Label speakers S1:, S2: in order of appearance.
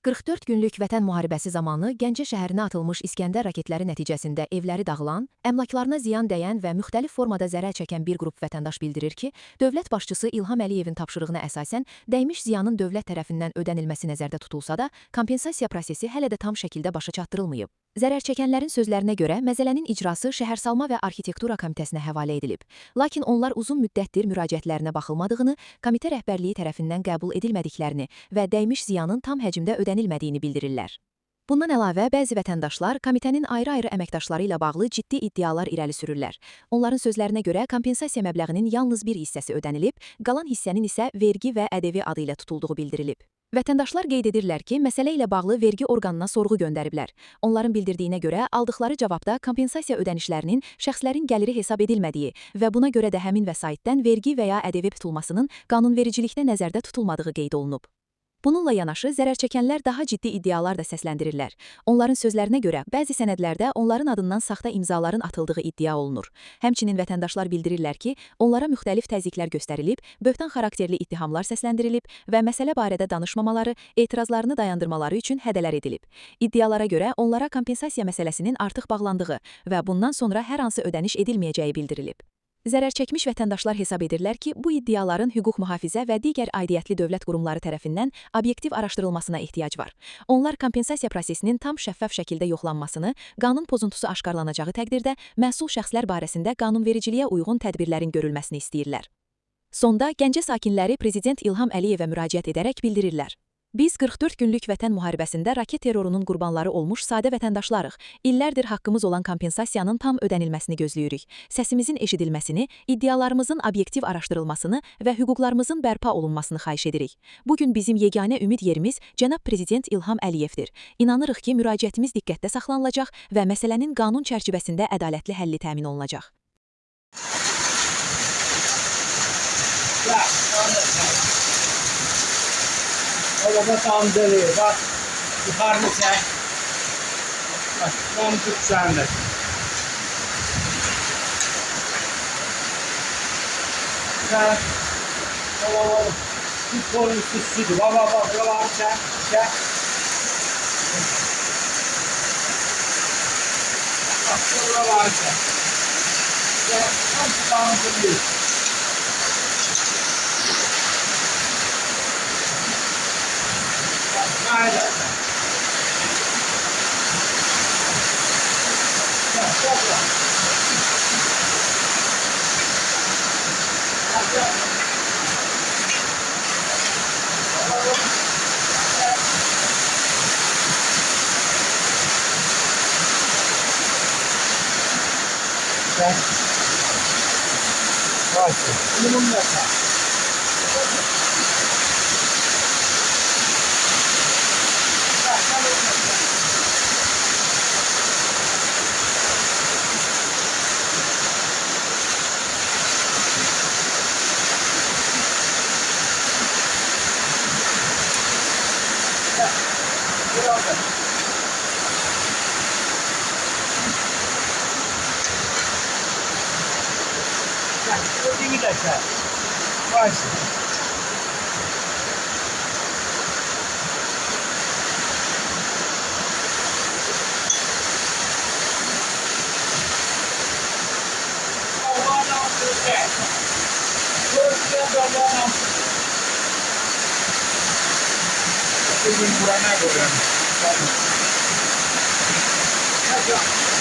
S1: 44 günlük Vətən müharibəsi zamanı Gəncə şəhərinə atılmış İskəndər raketləri nəticəsində evləri dağılan, əmlaklarına ziyan dəyən və müxtəlif formada zərər çəkən bir qrup vətəndaş bildirir ki, dövlət başçısı İlham Əliyevin tapşırığına əsasən dəymiş ziyanın dövlət tərəfindən ödənilməsi nəzərdə tutulsa da, kompensasiya prosesi hələ də tam şəkildə başa çatdırılmayıb. Zərər çəkənlərin sözlərinə görə məsələnin icrası Şəhərsalma və Arxitektura Komitəsinə həvalə edilib. Lakin onlar uzun müddətdir müraciətlərinə baxılmadığını, komitə rəhbərliyi tərəfindən qəbul edilmədiklərini və dəymiş ziyanın tam həcmdə ödənilmədiyini bildirirlər. Bundan əlavə, bəzi vətəndaşlar komitənin ayrı-ayrı əməkdaşları ilə bağlı ciddi iddialar irəli sürürlər. Onların sözlərinə görə kompensasiya məbləğinin yalnız bir hissəsi ödənilib, qalan hissənin isə vergi və ƏDV adı ilə tutulduğu bildirilib. Vətəndaşlar qeyd edirlər ki, məsələ ilə bağlı vergi orqanına sorğu göndəriblər. Onların bildirdiyinə görə, aldıqları cavabda kompensasiya ödənişlərinin şəxslərin gəliri hesab edilmədiyi və buna görə də həmin vəsaitdən vergi və ya ƏDV tutulmasının qanunvericilikdə nəzərdə tutulmadığı qeyd olunub. Bununla yanaşı, zərər çəkənlər daha ciddi iddialar da səsləndirirlər. Onların sözlərinə görə, bəzi sənədlərdə onların adından saxta imzaların atıldığı iddia olunur. Həmçinin vətəndaşlar bildirirlər ki, onlara müxtəlif təzyiqlər göstərilib, böhtan xarakterli ittihamlar səsləndirilib və məsələ barədə danışmamaları, etirazlarını dayandırmaları üçün hədələr edilib. İddialara görə onlara kompensasiya məsələsinin artıq bağlandığı və bundan sonra hər hansı ödəniş edilməyəcəyi bildirilib. Zərər çəkmiş vətəndaşlar hesab edirlər ki, bu iddiaların hüquq mühafizə və digər aidiyyətli dövlət qurumları tərəfindən obyektiv araşdırılmasına ehtiyac var. Onlar kompensasiya prosesinin tam şəffaf şəkildə yoxlanmasını, qanun pozuntusu aşkarlanacağı təqdirdə məsul şəxslər barəsində qanunvericiliyə uyğun tədbirlərin görülməsini istəyirlər. Sonda Gəncə sakinləri Prezident İlham Əliyevə müraciət edərək bildirirlər. Biz 44 günlük Vətən müharibəsində raket terrorunun qurbanları olmuş sadə vətəndaşlarıq. İllərdir haqqımız olan kompensasiyanın tam ödənilməsini gözləyirik. Səsimizin eşidilməsini, iddialarımızın obyektiv araşdırılmasını və hüquqlarımızın bərpa olunmasını xahiş edirik. Bugün bizim yeganə ümid yerimiz cənab Prezident İlham Əliyevdir. İnanırıq ki, müraciətimiz diqqətdə saxlanılacaq və məsələnin qanun çərçivəsində ədalətli həlli təmin olunacaq.
S2: Orada dandırıyor, bak yukarını çek. Bak, tam tut sen de. Sen, tut kolunu süslüdü, bak, buraları çek, çek. Bak, buraları çek. Çek, tam dandırıyor. Haydi. Ödünü de sen. Varsın. Allah'ın altını sen. Gördüğün Allah'ın altını. Bugün burana görüyorum. Hadi.